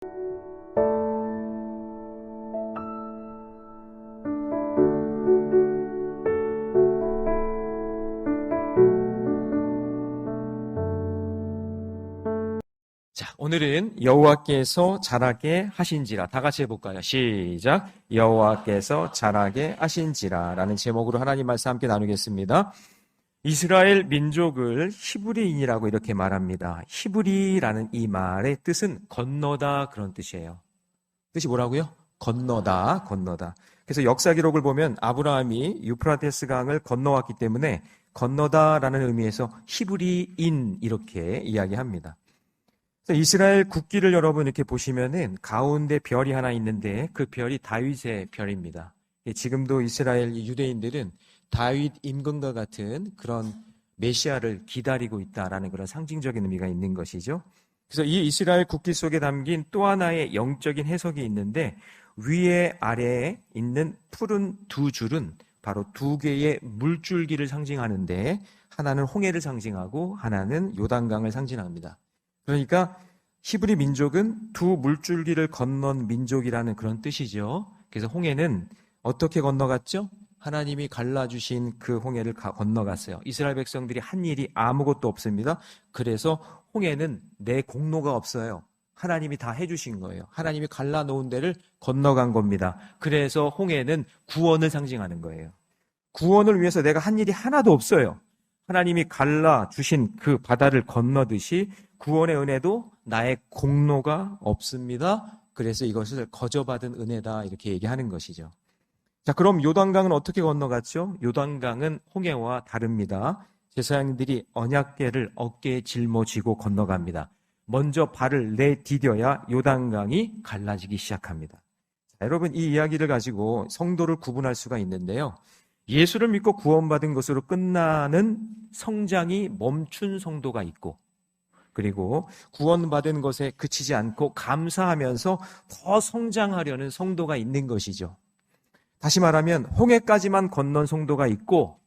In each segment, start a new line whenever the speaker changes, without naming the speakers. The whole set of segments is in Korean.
자, 오늘은 여호와께서 자라게 하신지라. 다 같이 해볼까요? 시작. 여호와께서 자라게 하신지라 라는 제목으로 하나님 말씀 함께 나누겠습니다. 이스라엘 민족을 히브리인이라고 이렇게 말합니다. 히브리라는 이 말의 뜻은 건너다, 그런 뜻이에요. 뜻이 뭐라고요? 건너다, 건너다. 그래서 역사 기록을 보면 아브라함이 유프라테스 강을 건너왔기 때문에 건너다라는 의미에서 히브리인 이렇게 이야기합니다. 이스라엘 국기를 여러분 이렇게 보시면은 가운데 별이 하나 있는데 그 별이 다윗의 별입니다. 지금도 이스라엘 유대인들은 다윗 임금과 같은 그런 메시아를 기다리고 있다라는 그런 상징적인 의미가 있는 것이죠. 그래서 이 이스라엘 국기 속에 담긴 또 하나의 영적인 해석이 있는데, 위에 아래에 있는 푸른 두 줄은 바로 두 개의 물줄기를 상징하는데, 하나는 홍해를 상징하고 하나는 요단강을 상징합니다. 그러니까 히브리 민족은 두 물줄기를 건넌 민족이라는 그런 뜻이죠. 그래서 홍해는 어떻게 건너갔죠? 하나님이 갈라주신 그 홍해를 건너갔어요. 이스라엘 백성들이 한 일이 아무것도 없습니다. 그래서 홍해는 내 공로가 없어요. 하나님이 다 해주신 거예요. 하나님이 갈라놓은 데를 건너간 겁니다. 그래서 홍해는 구원을 상징하는 거예요. 구원을 위해서 내가 한 일이 하나도 없어요. 하나님이 갈라주신 그 바다를 건너듯이 구원의 은혜도 나의 공로가 없습니다. 그래서 이것을 거저받은 은혜다, 이렇게 얘기하는 것이죠. 자, 그럼 요단강은 어떻게 건너갔죠? 요단강은 홍해와 다릅니다. 제사장들이 언약궤를 어깨에 짊어지고 건너갑니다. 먼저 발을 내디뎌야 요단강이 갈라지기 시작합니다. 자, 여러분, 이 이야기를 가지고 성도를 구분할 수가 있는데요. 예수를 믿고 구원받은 것으로 끝나는 성장이 멈춘 성도가 있고, 그리고 구원받은 것에 그치지 않고 감사하면서 더 성장하려는 성도가 있는 것이죠. 다시 말하면 홍해까지만 건넌 성도가 있고,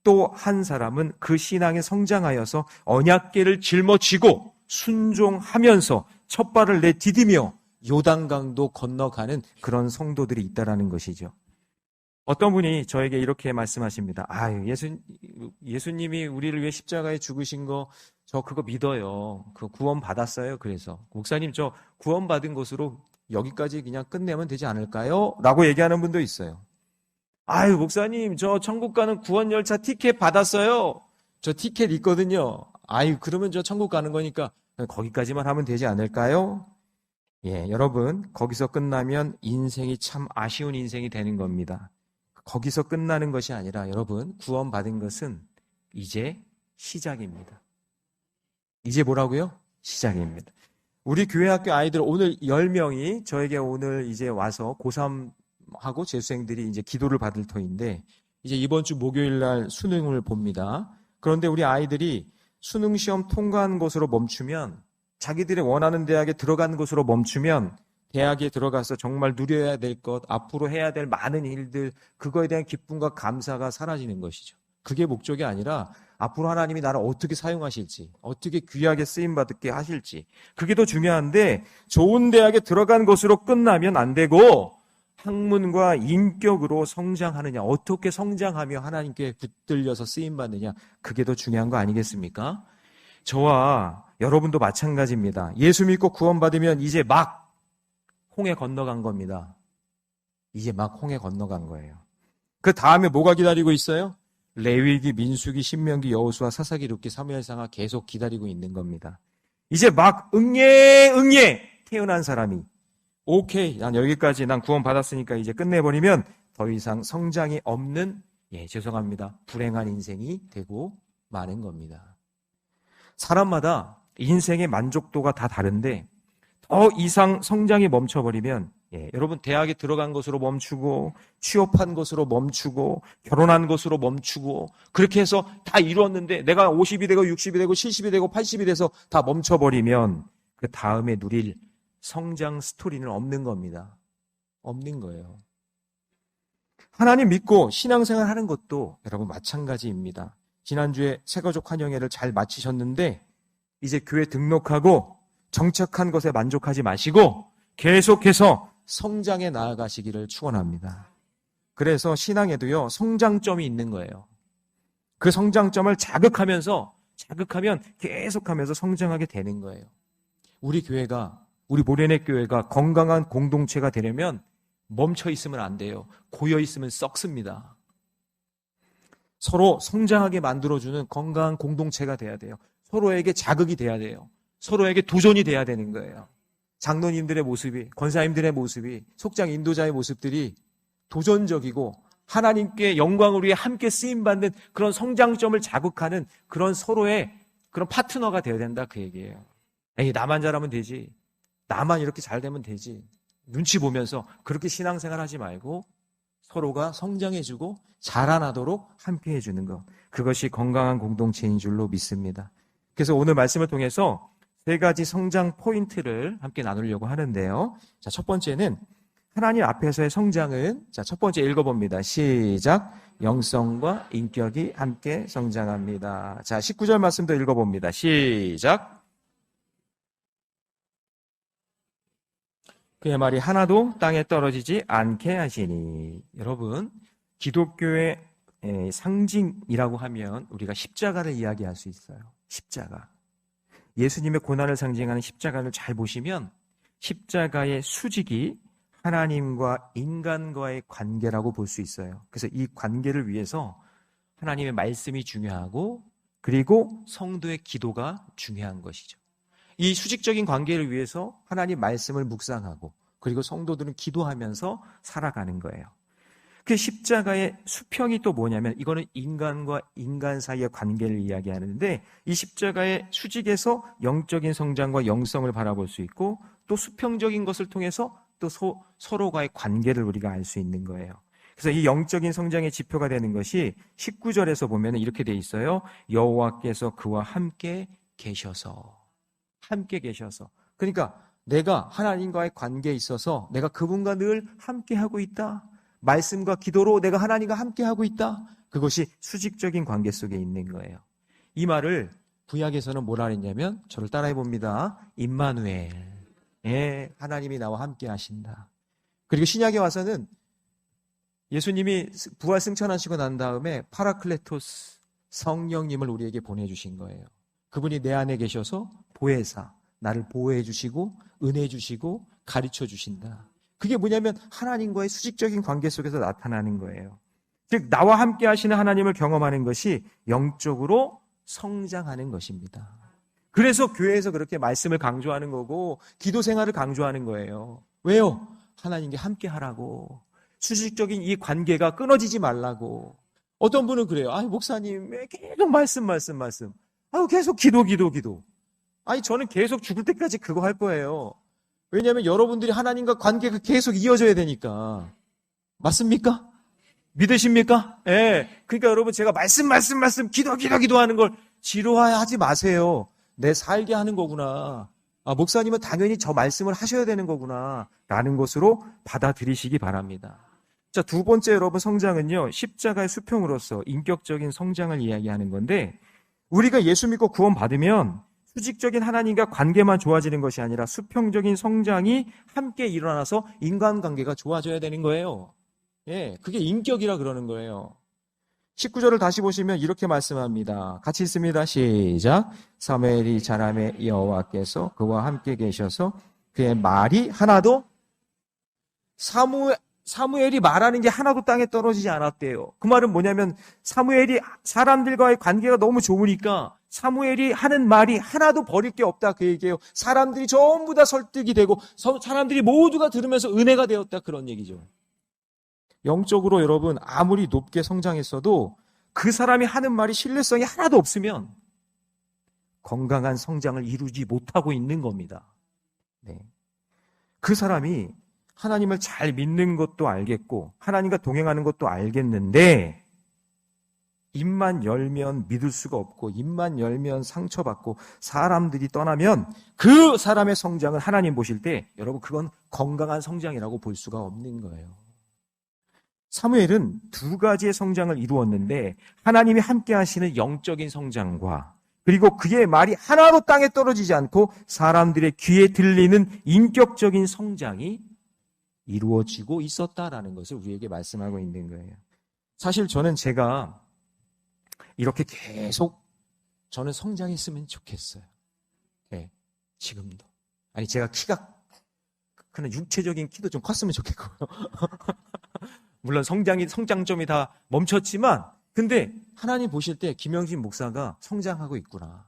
또 한 사람은 그 신앙에 성장하여서 언약궤를 짊어지고 순종하면서 첫 발을 내디디며 요단강도 건너가는 그런 성도들이 있다라는 것이죠. 어떤 분이 저에게 이렇게 말씀하십니다. 예수님이 우리를 위해 십자가에 죽으신 거, 저 그거 믿어요. 그 구원 받았어요. 그래서 목사님, 저 구원 받은 것으로 여기까지 그냥 끝내면 되지 않을까요? 라고 얘기하는 분도 있어요. 목사님, 저 천국 가는 구원 열차 티켓 받았어요. 저 티켓 있거든요. 그러면 저 천국 가는 거니까 거기까지만 하면 되지 않을까요? 예, 여러분, 거기서 끝나면 인생이 참 아쉬운 인생이 되는 겁니다. 거기서 끝나는 것이 아니라 여러분, 구원받은 것은 이제 시작입니다. 이제 뭐라고요? 시작입니다. 우리 교회 학교 아이들 오늘 10명이 저에게 오늘 이제 와서 고3하고 재수생들이 이제 기도를 받을 터인데, 이제 이번 주 목요일 날 수능을 봅니다. 그런데 우리 아이들이 수능 시험 통과한 것으로 멈추면, 자기들이 원하는 대학에 들어간 것으로 멈추면, 대학에 들어가서 정말 누려야 될 것, 앞으로 해야 될 많은 일들, 그거에 대한 기쁨과 감사가 사라지는 것이죠. 그게 목적이 아니라 앞으로 하나님이 나를 어떻게 사용하실지, 어떻게 귀하게 쓰임받게 하실지, 그게 더 중요한데, 좋은 대학에 들어간 것으로 끝나면 안 되고 학문과 인격으로 성장하느냐, 어떻게 성장하며 하나님께 붙들려서 쓰임받느냐, 그게 더 중요한 거 아니겠습니까? 저와 여러분도 마찬가지입니다. 예수 믿고 구원받으면 이제 막 홍해 건너간 겁니다. 이제 막 홍해 건너간 거예요. 그 다음에 뭐가 기다리고 있어요? 레위기, 민수기, 신명기, 여호수아, 사사기, 룻기, 사무엘상하 계속 기다리고 있는 겁니다. 이제 막 응예 태어난 사람이 오케이, 난 여기까지, 난 구원 받았으니까 이제 끝내버리면 더 이상 성장이 없는, 죄송합니다, 불행한 인생이 되고 마는 겁니다. 사람마다 인생의 만족도가 다 다른데 더 이상 성장이 멈춰버리면, 여러분, 대학에 들어간 것으로 멈추고, 취업한 것으로 멈추고, 결혼한 것으로 멈추고, 그렇게 해서 다 이루었는데 내가 50이 되고 60이 되고 70이 되고 80이 돼서 다 멈춰버리면 그 다음에 누릴 성장 스토리는 없는 겁니다. 없는 거예요. 하나님 믿고 신앙생활 하는 것도 여러분 마찬가지입니다. 지난주에 새가족 환영회를 잘 마치셨는데, 이제 교회 등록하고 정착한 것에 만족하지 마시고 계속해서 성장해 나아가시기를 축원합니다. 그래서 신앙에도요, 성장점이 있는 거예요. 그 성장점을 자극하면 계속하면서 성장하게 되는 거예요. 우리 모래내 교회가 건강한 공동체가 되려면 멈춰 있으면 안 돼요. 고여 있으면 썩습니다. 서로 성장하게 만들어주는 건강한 공동체가 돼야 돼요. 서로에게 자극이 돼야 돼요. 서로에게 도전이 돼야 되는 거예요. 장로님들의 모습이, 권사님들의 모습이, 속장 인도자의 모습들이 도전적이고 하나님께 영광을 위해 함께 쓰임받는 그런 성장점을 자극하는 그런 서로의 그런 파트너가 되어야 된다, 그 얘기예요. 에이, 나만 잘하면 되지. 나만 이렇게 잘 되면 되지. 눈치 보면서 그렇게 신앙생활 하지 말고 서로가 성장해주고 자라나도록 함께 해주는 것. 그것이 건강한 공동체인 줄로 믿습니다. 그래서 오늘 말씀을 통해서 3가지 성장 포인트를 함께 나누려고 하는데요. 자, 첫 번째는 하나님 앞에서의 성장은, 자, 첫 번째 읽어봅니다. 시작. 영성과 인격이 함께 성장합니다. 자, 19절 말씀도 읽어봅니다. 시작. 그의 말이 하나도 땅에 떨어지지 않게 하시니. 여러분, 기독교의 상징이라고 하면 우리가 십자가를 이야기할 수 있어요. 십자가. 예수님의 고난을 상징하는 십자가를 잘 보시면 십자가의 수직이 하나님과 인간과의 관계라고 볼 수 있어요. 그래서 이 관계를 위해서 하나님의 말씀이 중요하고 그리고 성도의 기도가 중요한 것이죠. 이 수직적인 관계를 위해서 하나님 말씀을 묵상하고 그리고 성도들은 기도하면서 살아가는 거예요. 그 십자가의 수평이 또 뭐냐면 이거는 인간과 인간 사이의 관계를 이야기하는데 이 십자가의 수직에서 영적인 성장과 영성을 바라볼 수 있고 또 수평적인 것을 통해서 또 서로과의 관계를 우리가 알 수 있는 거예요. 그래서 이 영적인 성장의 지표가 되는 것이 19절에서 보면 이렇게 돼 있어요. 여호와께서 그와 함께 계셔서. 그러니까 내가 하나님과의 관계에 있어서 내가 그분과 늘 함께하고 있다. 말씀과 기도로 내가 하나님과 함께하고 있다. 그것이 수직적인 관계 속에 있는 거예요. 이 말을 구약에서는 뭐라 했냐면 저를 따라해 봅니다. 임마누엘. 예, 하나님이 나와 함께 하신다. 그리고 신약에 와서는 예수님이 부활 승천하시고 난 다음에 파라클레토스 성령님을 우리에게 보내주신 거예요. 그분이 내 안에 계셔서 보혜사, 나를 보호해 주시고 은혜 주시고 가르쳐 주신다. 그게 뭐냐면 하나님과의 수직적인 관계 속에서 나타나는 거예요. 즉 나와 함께 하시는 하나님을 경험하는 것이 영적으로 성장하는 것입니다. 그래서 교회에서 그렇게 말씀을 강조하는 거고 기도 생활을 강조하는 거예요. 왜요? 하나님께 함께 하라고. 수직적인 이 관계가 끊어지지 말라고. 어떤 분은 그래요. 목사님 계속 말씀. 계속 기도. 저는 계속 죽을 때까지 그거 할 거예요. 왜냐하면 여러분들이 하나님과 관계가 계속 이어져야 되니까. 맞습니까? 믿으십니까? 예. 그러니까 여러분 제가 말씀 기도하는 걸 지루하지 마세요. 내 살게 하는 거구나. 목사님은 당연히 저 말씀을 하셔야 되는 거구나. 라는 것으로 받아들이시기 바랍니다. 자, 두 번째 여러분 성장은요. 십자가의 수평으로서 인격적인 성장을 이야기하는 건데 우리가 예수 믿고 구원 받으면 수직적인 하나님과 관계만 좋아지는 것이 아니라 수평적인 성장이 함께 일어나서 인간관계가 좋아져야 되는 거예요. 예, 그게 인격이라 그러는 거예요. 19절을 다시 보시면 이렇게 말씀합니다. 같이 읽습니다. 시작. 사무엘이 자라매 여호와께서 그와 함께 계셔서 그의 말이 하나도 사무엘이 말하는 게 하나도 땅에 떨어지지 않았대요. 그 말은 뭐냐면 사무엘이 사람들과의 관계가 너무 좋으니까 사무엘이 하는 말이 하나도 버릴 게 없다 그 얘기예요. 사람들이 전부 다 설득이 되고 사람들이 모두가 들으면서 은혜가 되었다 그런 얘기죠. 영적으로 여러분 아무리 높게 성장했어도 그 사람이 하는 말이 신뢰성이 하나도 없으면 건강한 성장을 이루지 못하고 있는 겁니다. 네. 그 사람이 하나님을 잘 믿는 것도 알겠고 하나님과 동행하는 것도 알겠는데 입만 열면 믿을 수가 없고 입만 열면 상처받고 사람들이 떠나면 그 사람의 성장을 하나님 보실 때 여러분 그건 건강한 성장이라고 볼 수가 없는 거예요. 사무엘은 두 가지의 성장을 이루었는데 하나님이 함께 하시는 영적인 성장과 그리고 그의 말이 하나도 땅에 떨어지지 않고 사람들의 귀에 들리는 인격적인 성장이 이루어지고 있었다라는 것을 우리에게 말씀하고 있는 거예요. 사실 저는 제가 이렇게 계속 저는 성장했으면 좋겠어요. 네, 지금도. 아니 제가 키가 그냥 육체적인 키도 좀 컸으면 좋겠고요. 물론 성장점이 다 멈췄지만 근데 하나님 보실 때 김영진 목사가 성장하고 있구나.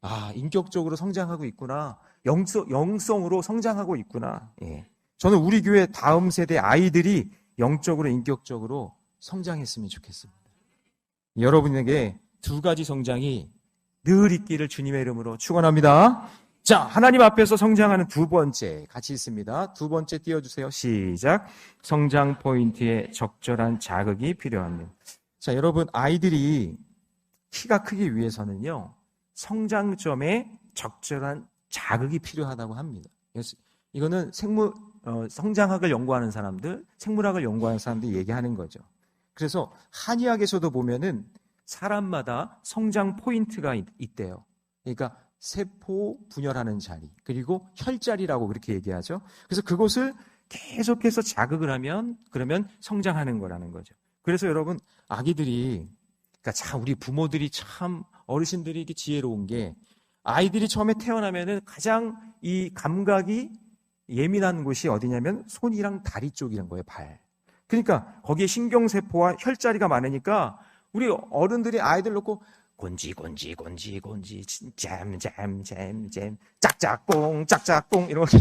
아, 인격적으로 성장하고 있구나. 영성으로 성장하고 있구나. 예. 저는 우리 교회 다음 세대 아이들이 영적으로 인격적으로 성장했으면 좋겠습니다. 여러분에게 두 가지 성장이 늘 있기를 주님의 이름으로 축원합니다. 자, 하나님 앞에서 성장하는 두 번째 같이 있습니다. 두 번째 띄워주세요. 시작. 성장 포인트에 적절한 자극이 필요합니다. 자, 여러분 아이들이 키가 크기 위해서는요. 성장점에 적절한 자극이 필요하다고 합니다. 이거는 성장학을 연구하는 사람들, 생물학을 연구하는 사람들이 얘기하는 거죠. 그래서 한의학에서도 보면은 사람마다 성장 포인트가 있대요. 그러니까 세포 분열하는 자리, 그리고 혈자리라고 그렇게 얘기하죠. 그래서 그곳을 계속해서 자극을 하면 그러면 성장하는 거라는 거죠. 그래서 여러분 아기들이 그러니까 우리 부모들이 참 어르신들이 이렇게 지혜로운 게 아이들이 처음에 태어나면은 가장 이 감각이 예민한 곳이 어디냐면 손이랑 다리 쪽이란 거예요, 발. 그러니까 거기에 신경세포와 혈자리가 많으니까 우리 어른들이 아이들 놓고 곤지 잼 짝짝꿍 이렇게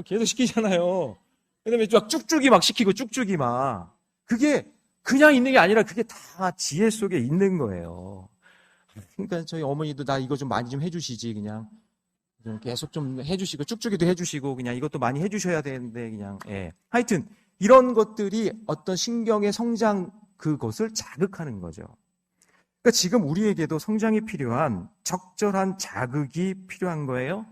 계속 시키잖아요. 그다음에 막 쭉쭉이 막 시키고 쭉쭉이 막 그게 그냥 있는 게 아니라 그게 다 지혜 속에 있는 거예요. 그러니까 저희 어머니도 나 이거 좀 많이 좀 해주시지 그냥 좀 계속 좀 해주시고 쭉쭉이도 해주시고 그냥 이것도 많이 해주셔야 되는데 그냥 예. 하여튼 이런 것들이 어떤 신경의 성장 그것을 자극하는 거죠. 그러니까 지금 우리에게도 성장이 필요한 적절한 자극이 필요한 거예요.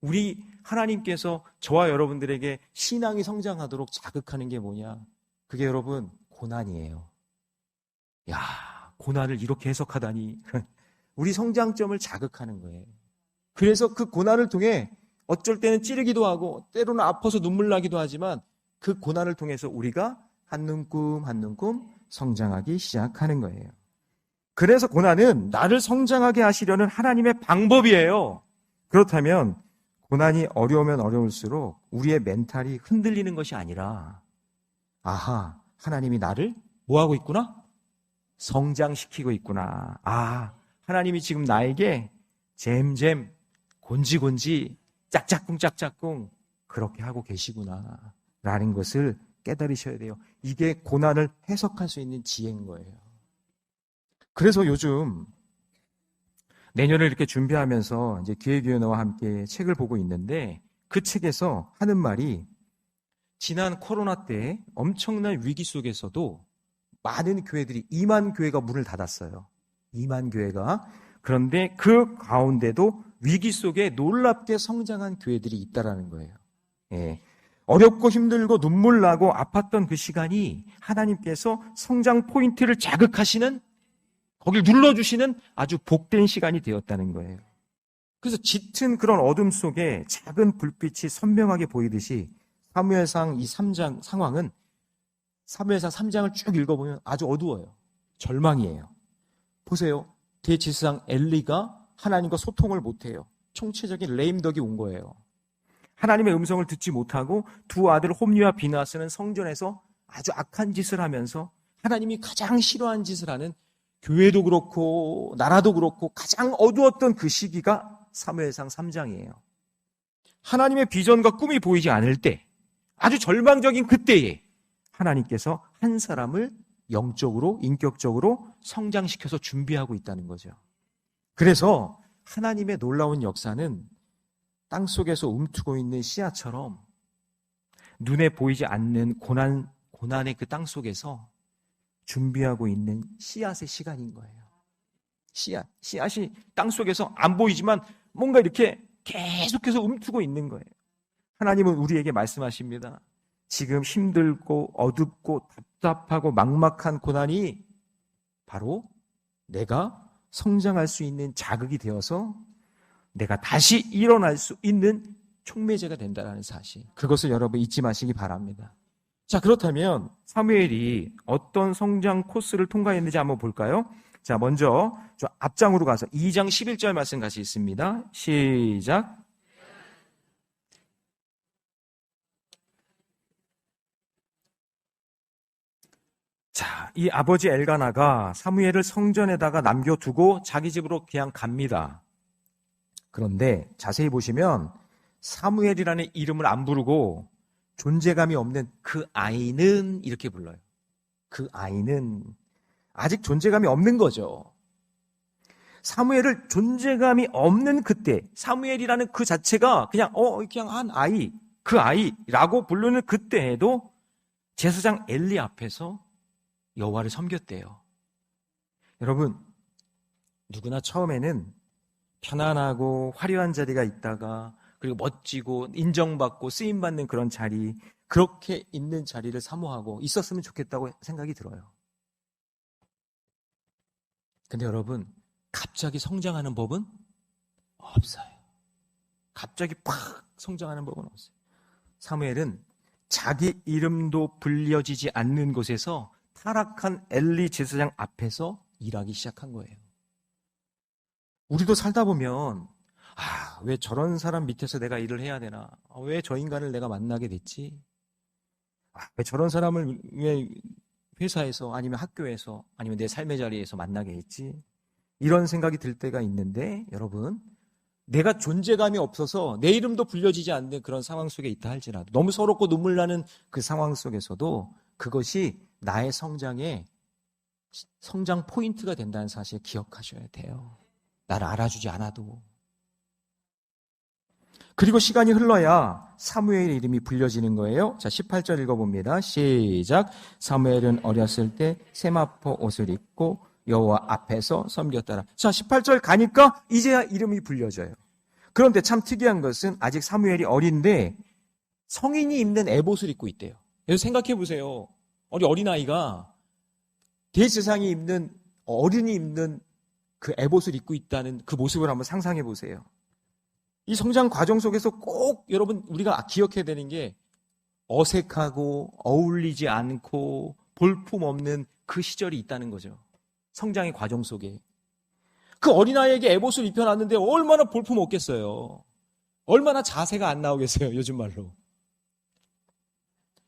우리 하나님께서 저와 여러분들에게 신앙이 성장하도록 자극하는 게 뭐냐? 그게 여러분 고난이에요. 야, 고난을 이렇게 해석하다니. 우리 성장점을 자극하는 거예요. 그래서 그 고난을 통해 어쩔 때는 찌르기도 하고 때로는 아파서 눈물 나기도 하지만 그 고난을 통해서 우리가 한 눈금 한 눈금 성장하기 시작하는 거예요. 그래서 고난은 나를 성장하게 하시려는 하나님의 방법이에요. 그렇다면 고난이 어려우면 어려울수록 우리의 멘탈이 흔들리는 것이 아니라 아하, 하나님이 나를 뭐하고 있구나? 성장시키고 있구나. 아, 하나님이 지금 나에게 잼잼, 곤지곤지, 짝짝꿍 그렇게 하고 계시구나 라는 것을 깨달으셔야 돼요. 이게 고난을 해석할 수 있는 지혜인 거예요. 그래서 요즘 내년을 이렇게 준비하면서 이제 기획위원회와 함께 책을 보고 있는데 그 책에서 하는 말이 지난 코로나 때 엄청난 위기 속에서도 많은 교회들이 2만 교회가 문을 닫았어요. 2만 교회가. 그런데 그 가운데도 위기 속에 놀랍게 성장한 교회들이 있다라는 거예요. 예. 어렵고 힘들고 눈물 나고 아팠던 그 시간이 하나님께서 성장 포인트를 자극하시는 거길 눌러주시는 아주 복된 시간이 되었다는 거예요. 그래서 짙은 그런 어둠 속에 작은 불빛이 선명하게 보이듯이 사무엘상 이 3장 상황은 사무엘상 3장을 쭉 읽어보면 아주 어두워요. 절망이에요. 보세요. 대지사장 엘리가 하나님과 소통을 못해요. 총체적인 레임덕이 온 거예요. 하나님의 음성을 듣지 못하고 두 아들 홈리와 비나스는 성전에서 아주 악한 짓을 하면서 하나님이 가장 싫어하는 짓을 하는 교회도 그렇고 나라도 그렇고 가장 어두웠던 그 시기가 사무엘상 3장이에요. 하나님의 비전과 꿈이 보이지 않을 때 아주 절망적인 그때에 하나님께서 한 사람을 영적으로 인격적으로 성장시켜서 준비하고 있다는 거죠. 그래서 하나님의 놀라운 역사는 땅속에서 움트고 있는 씨앗처럼 눈에 보이지 않는 고난의 그 땅속에서 준비하고 있는 씨앗의 시간인 거예요. 씨앗이 땅속에서 안 보이지만 뭔가 이렇게 계속해서 움트고 있는 거예요. 하나님은 우리에게 말씀하십니다. 지금 힘들고 어둡고 답답하고 막막한 고난이 바로 내가 성장할 수 있는 자극이 되어서 내가 다시 일어날 수 있는 촉매제가 된다는 사실. 그것을 여러분 잊지 마시기 바랍니다. 자, 그렇다면 사무엘이 어떤 성장 코스를 통과했는지 한번 볼까요? 자, 먼저 저 앞장으로 가서 2장 11절 말씀 같이 있습니다. 시작. 자, 이 아버지 엘가나가 사무엘을 성전에다가 남겨두고 자기 집으로 그냥 갑니다. 그런데 자세히 보시면 사무엘이라는 이름을 안 부르고 존재감이 없는 그 아이는 이렇게 불러요. 그 아이는 아직 존재감이 없는 거죠. 사무엘을 존재감이 없는 그때, 사무엘이라는 그 자체가 그냥 한 아이, 그 아이라고 부르는 그때에도 제사장 엘리 앞에서 여호와를 섬겼대요. 여러분, 누구나 처음에는 편안하고 화려한 자리가 있다가 그리고 멋지고 인정받고 쓰임받는 그런 자리, 그렇게 있는 자리를 사모하고 있었으면 좋겠다고 생각이 들어요. 근데 여러분, 갑자기 성장하는 법은 없어요. 갑자기 팍 성장하는 법은 없어요. 사무엘은 자기 이름도 불려지지 않는 곳에서 타락한 엘리 제사장 앞에서 일하기 시작한 거예요. 우리도 살다 보면 왜 저런 사람 밑에서 내가 일을 해야 되나? 왜 저 인간을 내가 만나게 됐지? 왜 저런 사람을 왜 회사에서 아니면 학교에서 아니면 내 삶의 자리에서 만나게 했지? 이런 생각이 들 때가 있는데 여러분, 내가 존재감이 없어서 내 이름도 불려지지 않는 그런 상황 속에 있다 할지라도 너무 서럽고 눈물 나는 그 상황 속에서도 그것이 나의 성장의 성장 포인트가 된다는 사실 기억하셔야 돼요. 나를 알아주지 않아도. 그리고 시간이 흘러야 사무엘의 이름이 불려지는 거예요. 자, 18절 읽어봅니다. 시작. 사무엘은 어렸을 때 세마포 옷을 입고 여호와 앞에서 섬겼더라. 자, 18절 가니까 이제야 이름이 불려져요. 그런데 참 특이한 것은 아직 사무엘이 어린데 성인이 입는 에봇을 입고 있대요. 그래서 생각해 보세요. 어린아이가 대제사장이 입는, 어른이 입는 그 에봇을 입고 있다는 그 모습을 한번 상상해 보세요. 이 성장 과정 속에서 꼭 여러분 우리가 기억해야 되는 게 어색하고 어울리지 않고 볼품없는 그 시절이 있다는 거죠. 성장의 과정 속에. 그 어린아이에게 에봇을 입혀놨는데 얼마나 볼품 없겠어요. 얼마나 자세가 안 나오겠어요. 요즘 말로.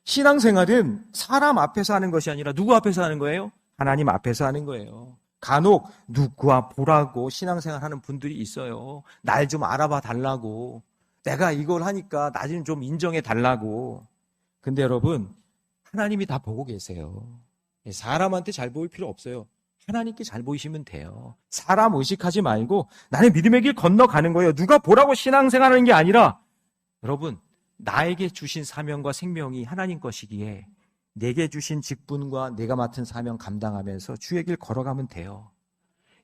신앙생활은 사람 앞에서 하는 것이 아니라 누구 앞에서 하는 거예요? 하나님 앞에서 하는 거예요. 간혹 누구와 보라고 신앙생활 하는 분들이 있어요. 날 좀 알아봐 달라고. 내가 이걸 하니까 나 좀 인정해 달라고. 근데 여러분, 하나님이 다 보고 계세요. 사람한테 잘 보일 필요 없어요. 하나님께 잘 보이시면 돼요. 사람 의식하지 말고 나는 믿음의 길 건너가는 거예요. 누가 보라고 신앙생활하는 게 아니라 여러분, 나에게 주신 사명과 생명이 하나님 것이기에 내게 주신 직분과 내가 맡은 사명 감당하면서 주의 길 걸어가면 돼요.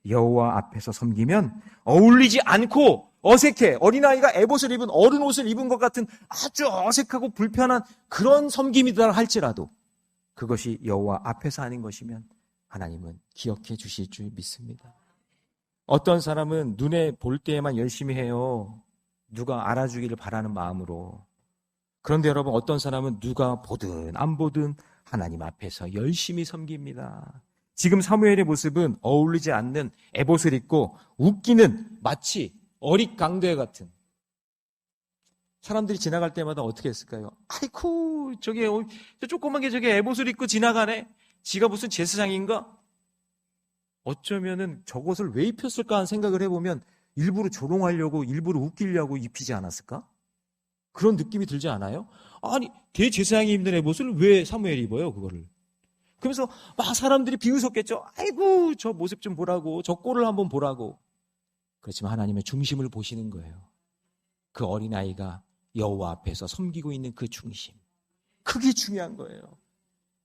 여호와 앞에서 섬기면 어울리지 않고 어색해. 어린아이가 에봇을 입은 어른 옷을 입은 것 같은 아주 어색하고 불편한 그런 섬김이다 할지라도 그것이 여호와 앞에서 하는 것이면 하나님은 기억해 주실 줄 믿습니다. 어떤 사람은 눈에 볼 때에만 열심히 해요. 누가 알아주기를 바라는 마음으로. 그런데 여러분, 어떤 사람은 누가 보든 안 보든 하나님 앞에서 열심히 섬깁니다. 지금 사무엘의 모습은 어울리지 않는 에봇을 입고 웃기는 마치 어릿강대 같은, 사람들이 지나갈 때마다 어떻게 했을까요? 아이쿠, 저게 저 조그만 게 저게 에봇을 입고 지나가네. 지가 무슨 제사장인가? 어쩌면은 저것을 왜 입혔을까 하는 생각을 해보면 일부러 조롱하려고, 일부러 웃기려고 입히지 않았을까? 그런 느낌이 들지 않아요? 아니, 대제사장이 입는 에봇을 왜 사무엘이 입어요, 그거를? 그러면서 막 사람들이 비웃었겠죠. 아이고, 저 모습 좀 보라고, 저 꼴을 한번 보라고. 그렇지만 하나님의 중심을 보시는 거예요. 그 어린아이가 여호와 앞에서 섬기고 있는 그 중심. 그게 중요한 거예요.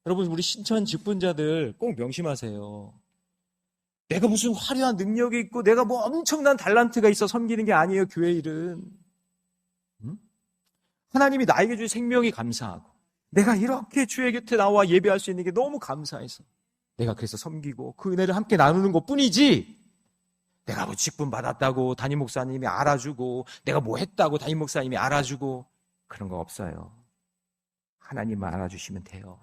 여러분, 우리 신천 직분자들 꼭 명심하세요. 내가 무슨 화려한 능력이 있고 내가 뭐 엄청난 달란트가 있어 섬기는 게 아니에요, 교회 일은. 하나님이 나에게 주신 생명이 감사하고 내가 이렇게 주의 곁에 나와 예배할 수 있는 게 너무 감사해서 내가 그래서 섬기고 그 은혜를 함께 나누는 것뿐이지 내가 뭐 직분 받았다고 담임 목사님이 알아주고, 내가 뭐 했다고 담임 목사님이 알아주고, 그런 거 없어요. 하나님만 알아주시면 돼요.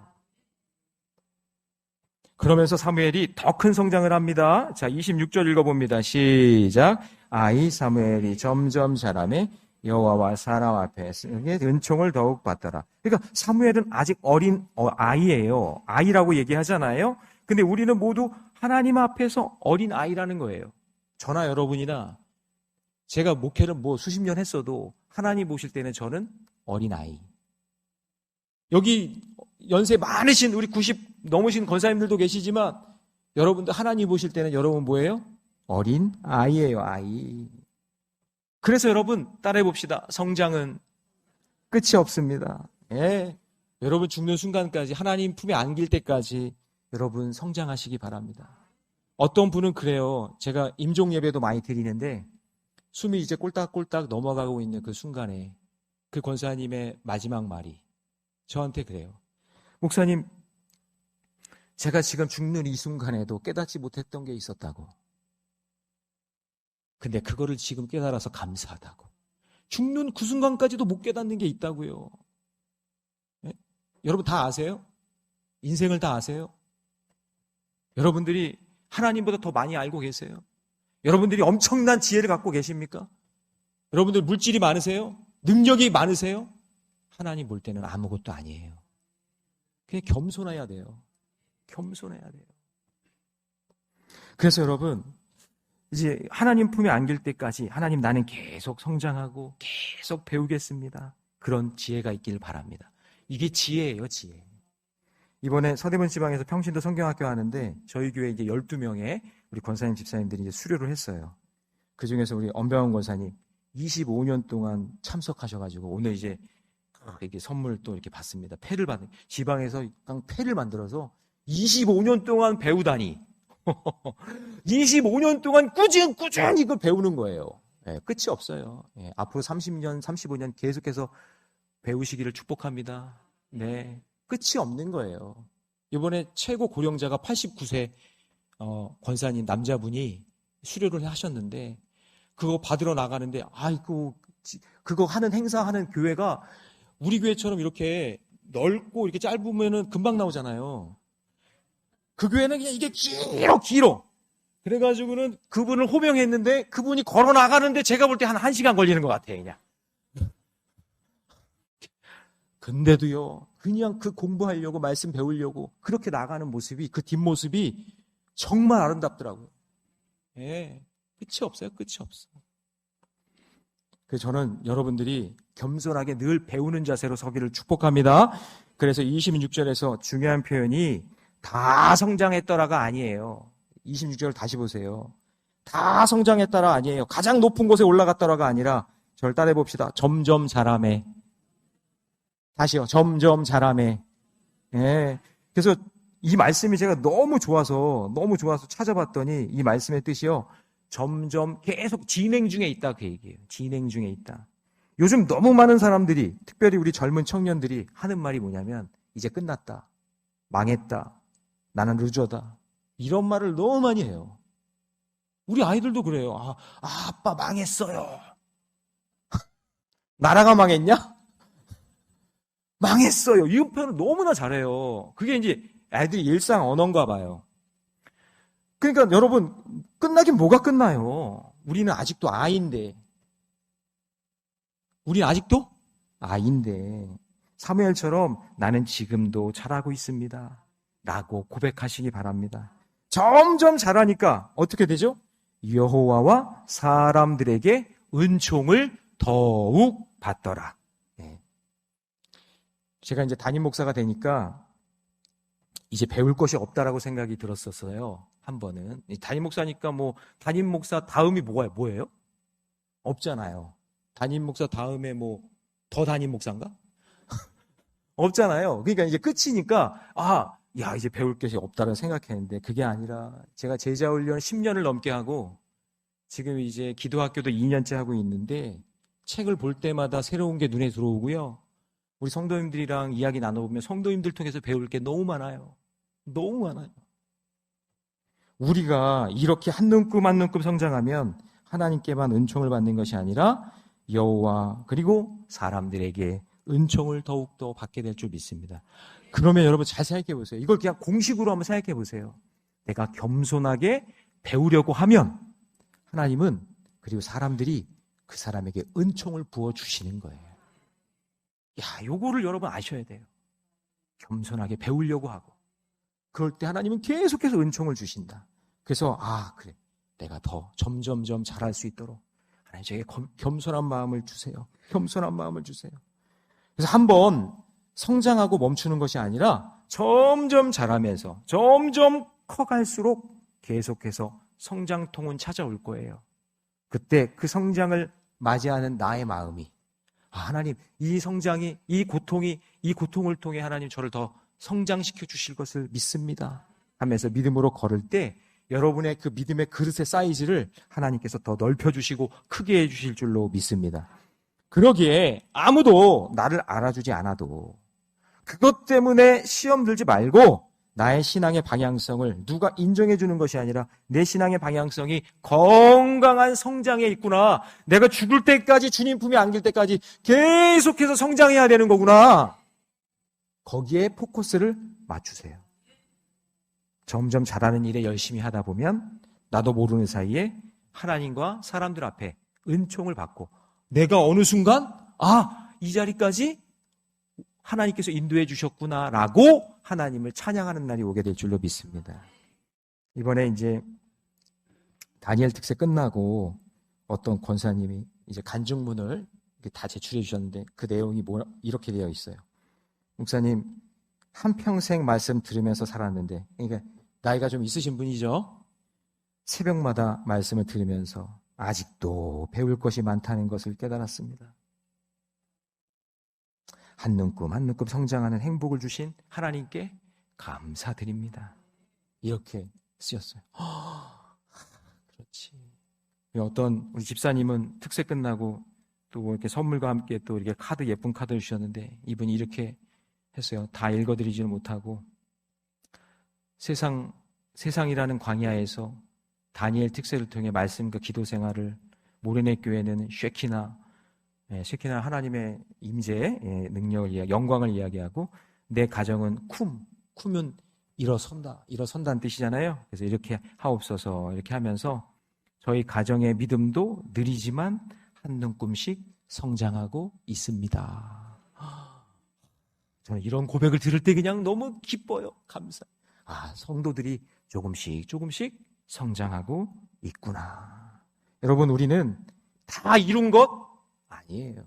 그러면서 사무엘이 더 큰 성장을 합니다. 자, 26절 읽어봅니다. 시작. 아이 사무엘이 점점 자라매 여호와와 사람 앞에서 은총을 더욱 받더라. 그러니까 사무엘은 아직 어린 아이예요. 아이라고 얘기하잖아요. 근데 우리는 모두 하나님 앞에서 어린 아이라는 거예요. 저나 여러분이나 제가 목회를 뭐 수십 년 했어도 하나님 보실 때는 저는 어린 아이. 여기 연세 많으신 우리 90 넘으신 권사님들도 계시지만 여러분들 하나님 보실 때는 여러분 뭐예요? 어린 아이예요, 아이. 그래서 여러분 따라해 봅시다. 성장은 끝이 없습니다. 예. 여러분 죽는 순간까지 하나님 품에 안길 때까지 여러분 성장하시기 바랍니다. 어떤 분은 그래요. 제가 임종 예배도 많이 드리는데 숨이 이제 꼴딱꼴딱 넘어가고 있는 그 순간에 그 권사님의 마지막 말이 저한테 그래요. 목사님, 제가 지금 죽는 이 순간에도 깨닫지 못했던 게 있었다고. 근데 그거를 지금 깨달아서 감사하다고. 죽는 그 순간까지도 못 깨닫는 게 있다고요. 네? 여러분 다 아세요? 인생을 다 아세요? 여러분들이 하나님보다 더 많이 알고 계세요? 여러분들이 엄청난 지혜를 갖고 계십니까? 여러분들 물질이 많으세요? 능력이 많으세요? 하나님 볼 때는 아무것도 아니에요. 그냥 겸손해야 돼요. 겸손해야 돼요. 그래서 여러분 이제 하나님 품에 안길 때까지 하나님 나는 계속 성장하고 계속 배우겠습니다. 그런 지혜가 있길 바랍니다. 이게 지혜예요, 지혜. 이번에 서대문 지방에서 평신도 성경학교 하는데 저희 교회 이제 12명의 우리 권사님 집사님들이 이제 수료를 했어요. 그 중에서 우리 엄병원 권사님 25년 동안 참석하셔가지고 오늘 이제 이렇게 선물 또 이렇게 받습니다. 패를 받는 지방에서 패를 만들어서 25년 동안 배우다니 25년 동안 꾸준히 이걸 배우는 거예요. 네, 끝이 없어요. 네, 앞으로 30년, 35년 계속해서 배우시기를 축복합니다. 네, 끝이 없는 거예요. 이번에 최고 고령자가 89세 권사님 남자분이 수료를 하셨는데 그거 받으러 나가는데 아이고 그거 하는 행사하는 교회가 우리 교회처럼 이렇게 넓고 이렇게 짧으면은 금방 나오잖아요. 그 교회는 그냥 이게 길어. 그래가지고는 그분을 호명했는데 그분이 걸어 나가는데 제가 볼 때 한 1시간 걸리는 것 같아요, 그냥. 근데도요, 그냥 그 공부하려고 말씀 배우려고 그렇게 나가는 모습이 그 뒷모습이 정말 아름답더라고요. 예, 끝이 없어요, 끝이 없어. 그래서 저는 여러분들이 겸손하게 늘 배우는 자세로 서기를 축복합니다. 그래서 26절에서 중요한 표현이 다 성장했더라가 아니에요. 26절 다시 보세요. 다 성장했더라 아니에요. 가장 높은 곳에 올라갔더라가 아니라 저를 따라해 봅시다. 점점 자라매. 다시요. 점점 자라매. 예. 그래서 이 말씀이 제가 너무 좋아서 찾아봤더니 이 말씀의 뜻이요. 점점 계속 진행 중에 있다 그 얘기예요. 진행 중에 있다. 요즘 너무 많은 사람들이 특별히 우리 젊은 청년들이 하는 말이 뭐냐면 이제 끝났다. 망했다. 나는 루저다. 이런 말을 너무 많이 해요. 우리 아이들도 그래요. 아빠 망했어요. 나라가 망했냐? 망했어요. 이 표현을 너무나 잘해요. 그게 이제 애들이 일상 언어인가 봐요. 그러니까 여러분 끝나긴 뭐가 끝나요? 우리는 아직도 아이인데. 우리는 아직도 아이인데 사무엘처럼 나는 지금도 잘하고 있습니다. 라고 고백하시기 바랍니다. 점점 자라니까 어떻게 되죠? 여호와와 사람들에게 은총을 더욱 받더라. 네. 제가 이제 담임 목사가 되니까 이제 배울 것이 없다라고 생각이 들었었어요. 한 번은. 담임 목사니까 뭐 담임 목사 다음이 뭐예요? 없잖아요. 담임 목사 다음에 뭐 더 담임 목사인가? 없잖아요. 그러니까 이제 끝이니까 야, 이제 배울 것이 없다고 생각했는데 그게 아니라 제가 제자 훈련 10년을 넘게 하고 지금 이제 기도학교도 2년째 하고 있는데 책을 볼 때마다 새로운 게 눈에 들어오고요. 우리 성도님들이랑 이야기 나눠보면 성도님들 통해서 배울 게 너무 많아요. 너무 많아요. 우리가 이렇게 한 눈금 한 눈금 성장하면 하나님께만 은총을 받는 것이 아니라 여호와 그리고 사람들에게 은총을 더욱더 받게 될 줄 믿습니다. 그러면 여러분 잘 생각해 보세요. 이걸 그냥 공식으로 한번 생각해 보세요. 내가 겸손하게 배우려고 하면 하나님은 그리고 사람들이 그 사람에게 은총을 부어주시는 거예요. 요거를 여러분 아셔야 돼요. 겸손하게 배우려고 하고 그럴 때 하나님은 계속해서 은총을 주신다. 그래서 그래, 내가 더 점점점 잘할 수 있도록 하나님 제게 겸손한 마음을 주세요. 겸손한 마음을 주세요. 그래서 한번 성장하고 멈추는 것이 아니라 점점 자라면서 점점 커갈수록 계속해서 성장통은 찾아올 거예요. 그때 그 성장을 맞이하는 나의 마음이 하나님 이 성장이 이 고통을 통해 하나님 저를 더 성장시켜 주실 것을 믿습니다 하면서 믿음으로 걸을 때 여러분의 그 믿음의 그릇의 사이즈를 하나님께서 더 넓혀주시고 크게 해주실 줄로 믿습니다. 그러기에 아무도 나를 알아주지 않아도 그것 때문에 시험 들지 말고 나의 신앙의 방향성을 누가 인정해 주는 것이 아니라 내 신앙의 방향성이 건강한 성장에 있구나. 내가 죽을 때까지 주님 품에 안길 때까지 계속해서 성장해야 되는 거구나. 거기에 포커스를 맞추세요. 점점 잘하는 일에 열심히 하다 보면 나도 모르는 사이에 하나님과 사람들 앞에 은총을 받고 내가 어느 순간 이 자리까지 하나님께서 인도해 주셨구나라고 하나님을 찬양하는 날이 오게 될 줄로 믿습니다. 이번에 이제 다니엘 특세 끝나고 어떤 권사님이 이제 간증문을 다 제출해 주셨는데 그 내용이 이렇게 되어 있어요. 목사님, 한평생 말씀 들으면서 살았는데, 그러니까 나이가 좀 있으신 분이죠. 새벽마다 말씀을 들으면서 아직도 배울 것이 많다는 것을 깨달았습니다. 한 눈금 한 눈금 성장하는 행복을 주신 하나님께 감사드립니다. 이렇게 쓰였어요. 그렇지. 어떤 우리 집사님은 특세 끝나고 또 이렇게 선물과 함께 또 이렇게 예쁜 카드를 주셨는데 이분이 이렇게 했어요. 다 읽어드리지는 못하고 세상이라는 광야에서 다니엘 특세를 통해 말씀과 기도 생활을 모래내 교회는 쉐키나 하나님의 임재의 능력을 영광을 이야기하고 내 가정은 쿰은 일어선다는 뜻이잖아요. 그래서 이렇게 하옵소서 이렇게 하면서 저희 가정의 믿음도 느리지만 한 눈금씩 성장하고 있습니다. 저는 이런 고백을 들을 때 그냥 너무 기뻐요. 성도들이 조금씩 성장하고 있구나. 여러분, 우리는 다 이룬 것 아니에요.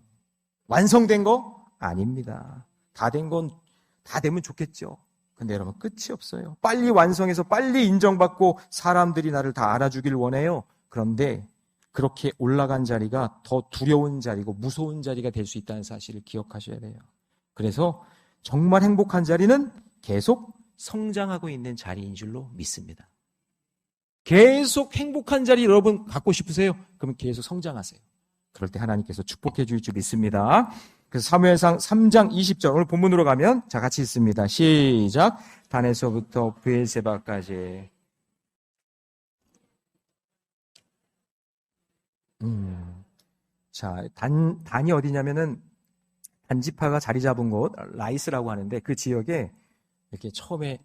완성된 거 아닙니다. 다 되면 좋겠죠. 근데 여러분, 끝이 없어요. 빨리 완성해서 빨리 인정받고 사람들이 나를 다 알아주길 원해요. 그런데 그렇게 올라간 자리가 더 두려운 자리고 무서운 자리가 될 수 있다는 사실을 기억하셔야 돼요. 그래서 정말 행복한 자리는 계속 성장하고 있는 자리인 줄로 믿습니다. 계속 행복한 자리 여러분 갖고 싶으세요? 그러면 계속 성장하세요. 그럴 때 하나님께서 축복해 주실 줄 믿습니다. 그래서 사무엘상 3장 20절 오늘 본문으로 가면 자 같이 읽습니다. 시작. 단에서부터 브엘세바까지. 자, 단이 어디냐면은 단지파가 자리 잡은 곳 라이스라고 하는데 그 지역에 이렇게 처음에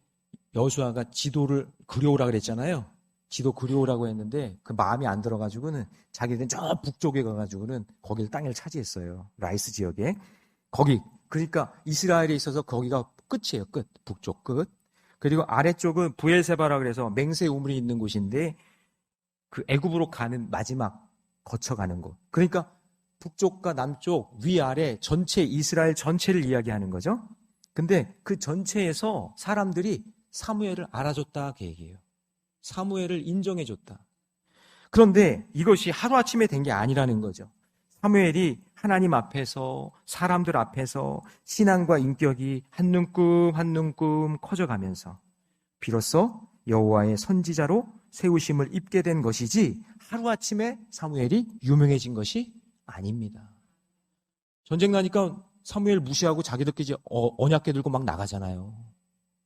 여호수아가 지도를 그려오라 그랬잖아요. 지도 그려오라고 했는데 그 마음이 안 들어가지고는 자기들은 저 북쪽에 가가지고는 거기를 땅을 차지했어요. 라이스 지역에. 그러니까 이스라엘에 있어서 거기가 끝이에요. 북쪽 끝. 그리고 아래쪽은 브엘세바라 그래서 맹세 우물이 있는 곳인데 그 애굽으로 가는 마지막 거쳐가는 곳. 그러니까 북쪽과 남쪽 위아래 전체 이스라엘 전체를 이야기하는 거죠. 근데 그 전체에서 사람들이 사무엘을 알아줬다 그 얘기예요. 사무엘을 인정해줬다. 그런데 이것이 하루아침에 된 게 아니라는 거죠. 사무엘이 하나님 앞에서 사람들 앞에서 신앙과 인격이 한 눈금 커져가면서 비로소 여호와의 선지자로 세우심을 입게 된 것이지 하루아침에 사무엘이 유명해진 것이 아닙니다. 전쟁 나니까 사무엘 무시하고 자기들끼리 언약궤 들고 막 나가잖아요.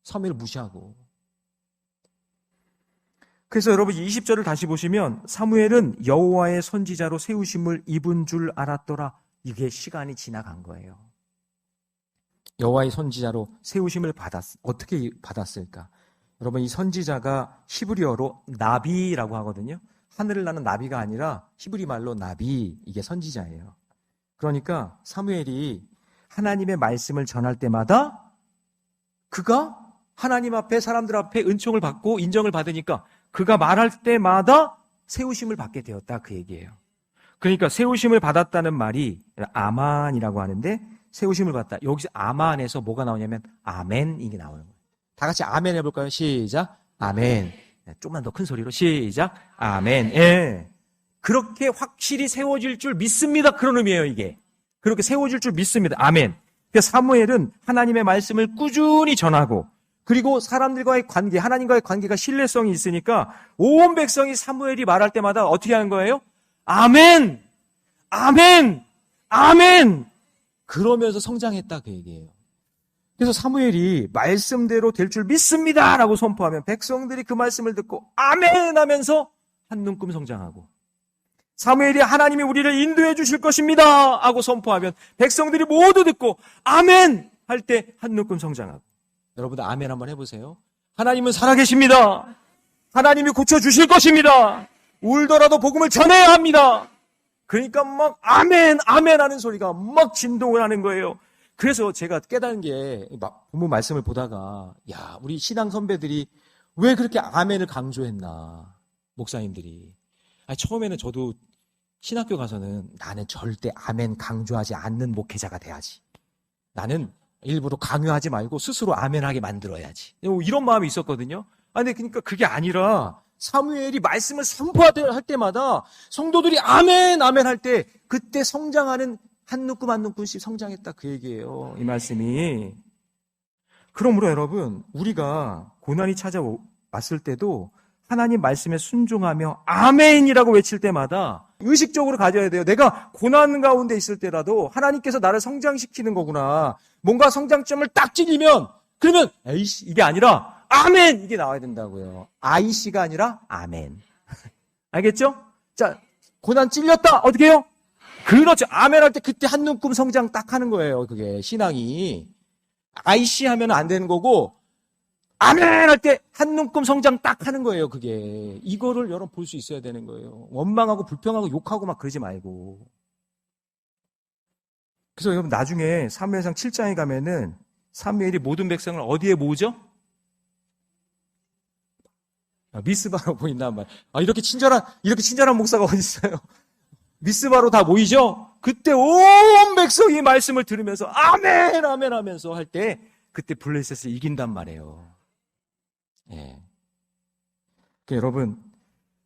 사무엘 무시하고. 그래서 여러분 20절을 다시 보시면 사무엘은 여호와의 선지자로 세우심을 입은 줄 알았더라. 이게 시간이 지나간 거예요. 여호와의 선지자로 세우심을 어떻게 받았을까? 여러분 이 선지자가 히브리어로 나비라고 하거든요. 하늘을 나는 나비가 아니라 히브리 말로 나비, 이게 선지자예요. 그러니까 사무엘이 하나님의 말씀을 전할 때마다 그가 하나님 앞에 사람들 앞에 은총을 받고 인정을 받으니까 그가 말할 때마다 세우심을 받게 되었다, 그 얘기예요. 그러니까 세우심을 받았다는 말이 아만이라고 하는데 세우심을 받다. 여기서 아만에서 뭐가 나오냐면 아멘, 이게 나오는 거예요. 다 같이 아멘 해볼까요? 시작. 아멘. 좀만 더 큰 소리로 시작. 아멘. 예. 그렇게 확실히 세워질 줄 믿습니다. 그런 의미예요, 이게. 그렇게 세워질 줄 믿습니다. 아멘. 그래서 사무엘은 하나님의 말씀을 꾸준히 전하고 그리고 사람들과의 관계, 하나님과의 관계가 신뢰성이 있으니까 온 백성이 사무엘이 말할 때마다 어떻게 하는 거예요? 아멘! 아멘! 아멘! 그러면서 성장했다, 그 얘기예요. 그래서 사무엘이 말씀대로 될 줄 믿습니다! 라고 선포하면 백성들이 그 말씀을 듣고 아멘! 하면서 한눈금 성장하고, 사무엘이 하나님이 우리를 인도해 주실 것입니다! 하고 선포하면 백성들이 모두 듣고 아멘! 할 때 한눈금 성장하고. 여러분들 아멘 한번 해보세요. 하나님은 살아계십니다. 하나님이 고쳐주실 것입니다. 울더라도 복음을 전해야 합니다. 그러니까 막 아멘 아멘 하는 소리가 막 진동을 하는 거예요. 그래서 제가 깨달은 게 본문 말씀을 보다가 야, 우리 신앙 선배들이 왜 그렇게 아멘을 강조했나, 목사님들이. 처음에는 저도 신학교 가서는 나는 절대 아멘 강조하지 않는 목회자가 돼야지, 나는 일부러 강요하지 말고 스스로 아멘하게 만들어야지, 이런 마음이 있었거든요. 근데 그러니까 그게 아니라 사무엘이 말씀을 선포할 때마다 성도들이 아멘 아멘 할 때 그때 성장하는 한 눈금 한 눈금씩 성장했다, 그 얘기예요, 이 말씀이. 그러므로 여러분, 우리가 고난이 찾아왔을 때도 하나님 말씀에 순종하며 아멘이라고 외칠 때마다 의식적으로 가져야 돼요. 내가 고난 가운데 있을 때라도 하나님께서 나를 성장시키는 거구나. 뭔가 성장점을 딱 찔리면 그러면 에이씨 이게 아니라 아멘, 이게 나와야 된다고요. 아이씨가 아니라 아멘. 알겠죠? 자, 고난 찔렸다, 어떻게 해요? 그렇죠. 아멘 할 때 그때 한 눈금 성장 딱 하는 거예요. 그게 신앙이. 아이씨 하면 안 되는 거고 아멘 할 때 한 눈금 성장 딱 하는 거예요. 그게. 이거를 여러분 볼 수 있어야 되는 거예요. 원망하고 불평하고 욕하고 막 그러지 말고. 그래서 여러분 나중에 사무엘상 7장에 가면은 사무엘이 모든 백성을 어디에 모으죠? 미스바로 모인단 말이에요. 이렇게 친절한 목사가 어디 있어요? 미스바로 다 모이죠? 그때 온 백성이 말씀을 들으면서 아멘 아멘 하면서 할 때 그때 블레셋을 이긴단 말이에요. 예. 여러분,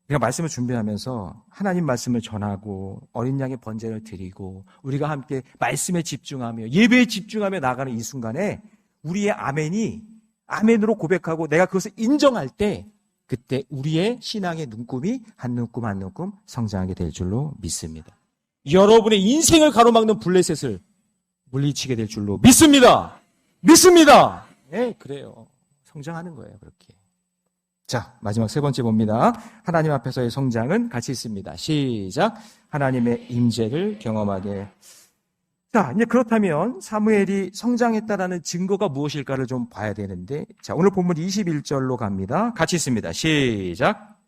우리가 말씀을 준비하면서 하나님 말씀을 전하고 어린 양의 번제를 드리고 우리가 함께 말씀에 집중하며 예배에 집중하며 나가는 이 순간에 우리의 아멘이 아멘으로 고백하고 내가 그것을 인정할 때 그때 우리의 신앙의 눈금이 한 눈금 한 눈금 성장하게 될 줄로 믿습니다. 여러분의 인생을 가로막는 블레셋을 물리치게 될 줄로 믿습니다. 믿습니다. 네, 그래요. 성장하는 거예요, 그렇게. 자, 마지막 세 번째 봅니다. 하나님 앞에서의 성장은 같이 있습니다. 시작. 하나님의 임재를 경험하게. 자, 이제 그렇다면 사무엘이 성장했다라는 증거가 무엇일까를 좀 봐야 되는데, 자, 오늘 본문 21절로 갑니다. 같이 있습니다. 시작.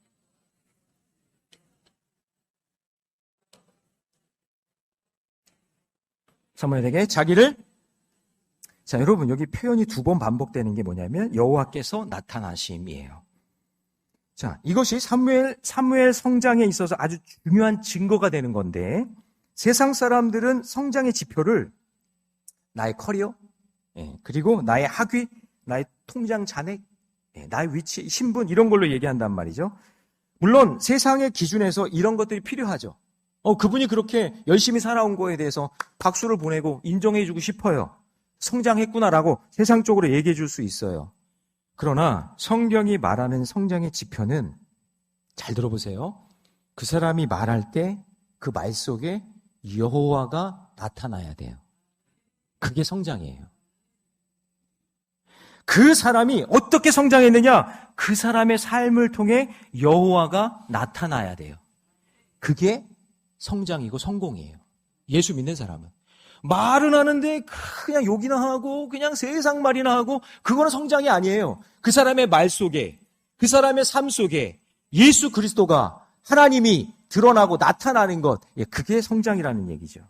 사무엘에게 자기를, 자, 여러분 여기 표현이 두 번 반복되는 게 뭐냐면 여호와께서 나타나심이에요. 자, 이것이 사무엘 성장에 있어서 아주 중요한 증거가 되는 건데, 세상 사람들은 성장의 지표를 나의 커리어, 그리고 나의 학위, 나의 통장 잔액, 나의 위치, 신분 이런 걸로 얘기한단 말이죠. 물론 세상의 기준에서 이런 것들이 필요하죠. 그분이 그렇게 열심히 살아온 거에 대해서 박수를 보내고 인정해주고 싶어요. 성장했구나라고 세상적으로 얘기해 줄 수 있어요. 그러나 성경이 말하는 성장의 지표는, 잘 들어보세요, 그 사람이 말할 때 그 말 속에 여호와가 나타나야 돼요. 그게 성장이에요. 그 사람이 어떻게 성장했느냐? 그 사람의 삶을 통해 여호와가 나타나야 돼요. 그게 성장이고 성공이에요. 예수 믿는 사람은. 말은 하는데 그냥 욕이나 하고 그냥 세상 말이나 하고 그거는 성장이 아니에요. 그 사람의 말 속에, 그 사람의 삶 속에 예수 그리스도가, 하나님이 드러나고 나타나는 것, 그게 성장이라는 얘기죠.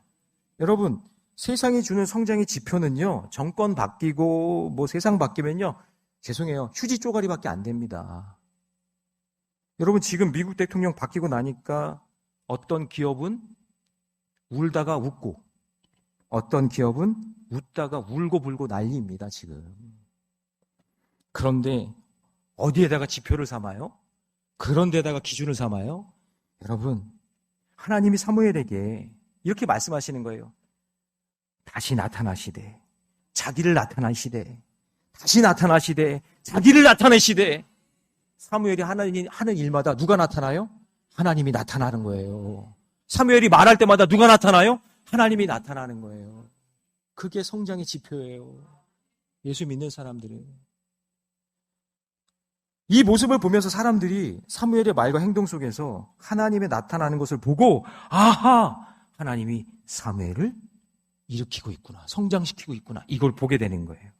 여러분, 세상이 주는 성장의 지표는요, 정권 바뀌고 뭐 세상 바뀌면요, 죄송해요, 휴지 쪼가리밖에 안 됩니다. 여러분, 지금 미국 대통령 바뀌고 나니까 어떤 기업은 울다가 웃고 어떤 기업은 웃다가 울고 불고 난리입니다, 지금. 그런데 어디에다가 지표를 삼아요? 그런 데다가 기준을 삼아요? 여러분, 하나님이 사무엘에게 이렇게 말씀하시는 거예요. 다시 나타나시되, 자기를 나타나시되, 다시 나타나시되, 자기를 나타내시되. 사무엘이 하나님이 하는 일마다 누가 나타나요? 하나님이 나타나는 거예요. 사무엘이 말할 때마다 누가 나타나요? 하나님이 나타나는 거예요. 그게 성장의 지표예요. 예수 믿는 사람들은. 이 모습을 보면서 사람들이 사무엘의 말과 행동 속에서 하나님의 나타나는 것을 보고, 아하! 하나님이 사무엘을 일으키고 있구나, 성장시키고 있구나, 이걸 보게 되는 거예요.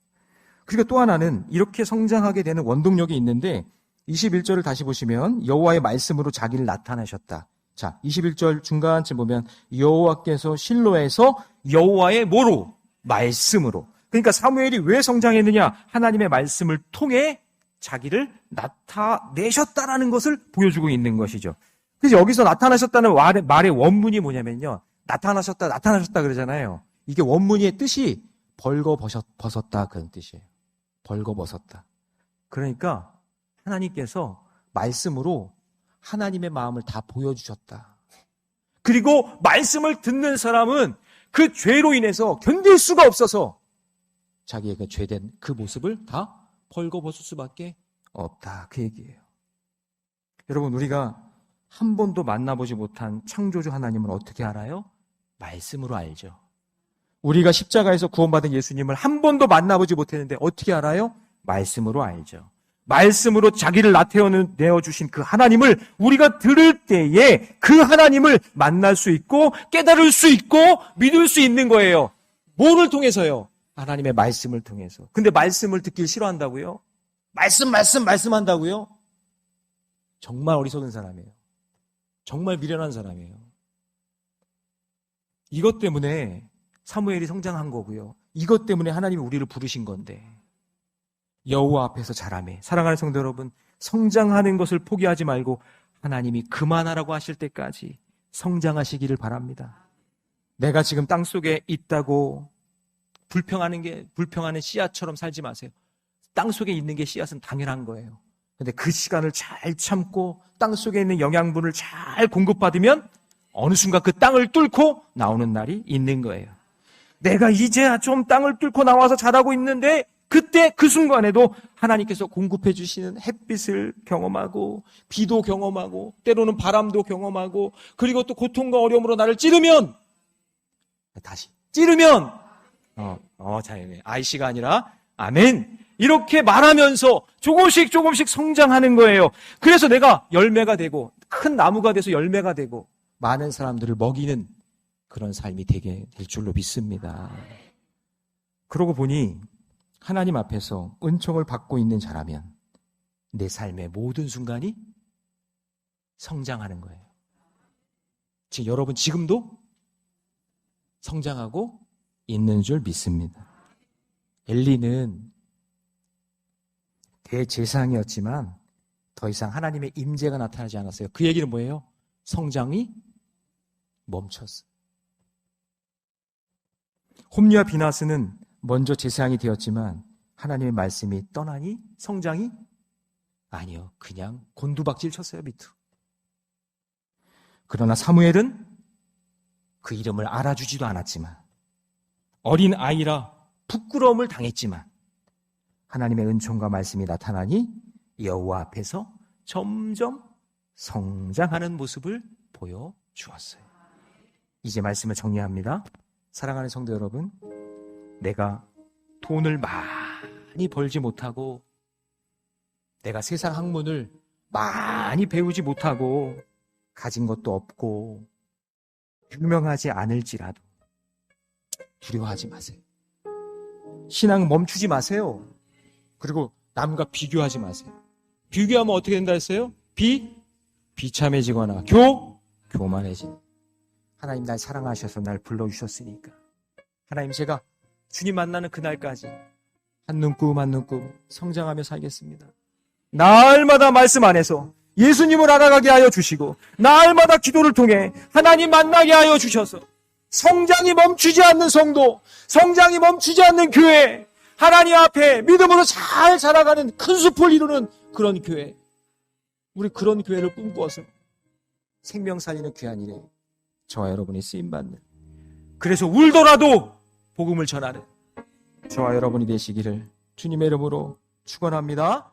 그리고 또 하나는 이렇게 성장하게 되는 원동력이 있는데 21절을 다시 보시면 여호와의 말씀으로 자기를 나타내셨다. 자, 21절 중간쯤 보면 여호와께서 실로에서 여호와의 뭐로? 말씀으로. 그러니까 사무엘이 왜 성장했느냐? 하나님의 말씀을 통해 자기를 나타내셨다라는 것을 보여주고 있는 것이죠. 그래서 여기서 나타나셨다는 말의 원문이 뭐냐면요, 나타나셨다 그러잖아요. 이게 원문의 뜻이 벌거벗었다, 그런 뜻이에요. 벌거벗었다. 그러니까 하나님께서 말씀으로 하나님의 마음을 다 보여주셨다. 그리고 말씀을 듣는 사람은 그 죄로 인해서 견딜 수가 없어서 자기에게 죄된 그 모습을 다 벌거벗을 수밖에 없다, 그 얘기예요. 여러분, 우리가 한 번도 만나보지 못한 창조주 하나님을 어떻게 알아요? 말씀으로 알죠. 우리가 십자가에서 구원받은 예수님을 한 번도 만나보지 못했는데 어떻게 알아요? 말씀으로 알죠. 말씀으로 자기를 나타내어주신 그 하나님을 우리가 들을 때에 그 하나님을 만날 수 있고 깨달을 수 있고 믿을 수 있는 거예요. 뭐를 통해서요? 하나님의 말씀을 통해서. 근데 말씀을 듣기 싫어한다고요? 말씀한다고요? 정말 어리석은 사람이에요. 정말 미련한 사람이에요. 이것 때문에 사무엘이 성장한 거고요. 이것 때문에 하나님이 우리를 부르신 건데, 여호와 앞에서 자라매. 사랑하는 성도 여러분, 성장하는 것을 포기하지 말고 하나님이 그만하라고 하실 때까지 성장하시기를 바랍니다. 내가 지금 땅속에 있다고 불평하는 씨앗처럼 살지 마세요. 땅속에 있는 게 씨앗은 당연한 거예요. 근데 그 시간을 잘 참고 땅속에 있는 영양분을 잘 공급받으면 어느 순간 그 땅을 뚫고 나오는 날이 있는 거예요. 내가 이제야 좀 땅을 뚫고 나와서 자라고 있는데 그때 그 순간에도 하나님께서 공급해 주시는 햇빛을 경험하고 비도 경험하고 때로는 바람도 경험하고 그리고 또 고통과 어려움으로 나를 찌르면 다시 찌르면 잘 아이씨가 아니라 아멘, 이렇게 말하면서 조금씩 성장하는 거예요. 그래서 내가 열매가 되고 큰 나무가 돼서 열매가 되고 많은 사람들을 먹이는 그런 삶이 되게 될 줄로 믿습니다. 그러고 보니 하나님 앞에서 은총을 받고 있는 자라면 내 삶의 모든 순간이 성장하는 거예요. 지금 여러분 지금도 성장하고 있는 줄 믿습니다. 엘리는 대제사장이었지만 더 이상 하나님의 임재가 나타나지 않았어요. 그 얘기는 뭐예요? 성장이 멈췄어요. 홈리와 비나스는 먼저 제사장이 되었지만 하나님의 말씀이 떠나니 성장이 아니요, 그냥 곤두박질 쳤어요, 밑으로. 그러나 사무엘은 그 이름을 알아주지도 않았지만 어린 아이라 부끄러움을 당했지만 하나님의 은총과 말씀이 나타나니 여호와 앞에서 점점 성장하는 모습을 보여주었어요. 이제 말씀을 정리합니다. 사랑하는 성도 여러분, 내가 돈을 많이 많이 벌지 못하고 내가 세상 학문을 많이 배우지 못하고 가진 것도 없고 유명하지 않을지라도 두려워하지 마세요. 신앙 멈추지 마세요. 그리고 남과 비교하지 마세요. 비교하면 어떻게 된다 했어요? 비참해지거나 교만해진. 하나님 날 사랑하셔서 날 불러주셨으니까 하나님 제가 주님 만나는 그날까지 한 눈금 한 눈금 성장하며 살겠습니다. 날마다 말씀 안에서 예수님을 알아가게 하여 주시고 날마다 기도를 통해 하나님 만나게 하여 주셔서 성장이 멈추지 않는 성도, 성장이 멈추지 않는 교회, 하나님 앞에 믿음으로 잘 자라가는 큰 숲을 이루는 그런 교회, 우리 그런 교회를 꿈꿔서 생명 살리는 귀한 일에 저와 여러분이 쓰임받는, 그래서 울더라도 복음을 전하는 저와 여러분이 되시기를 주님의 이름으로 축원합니다.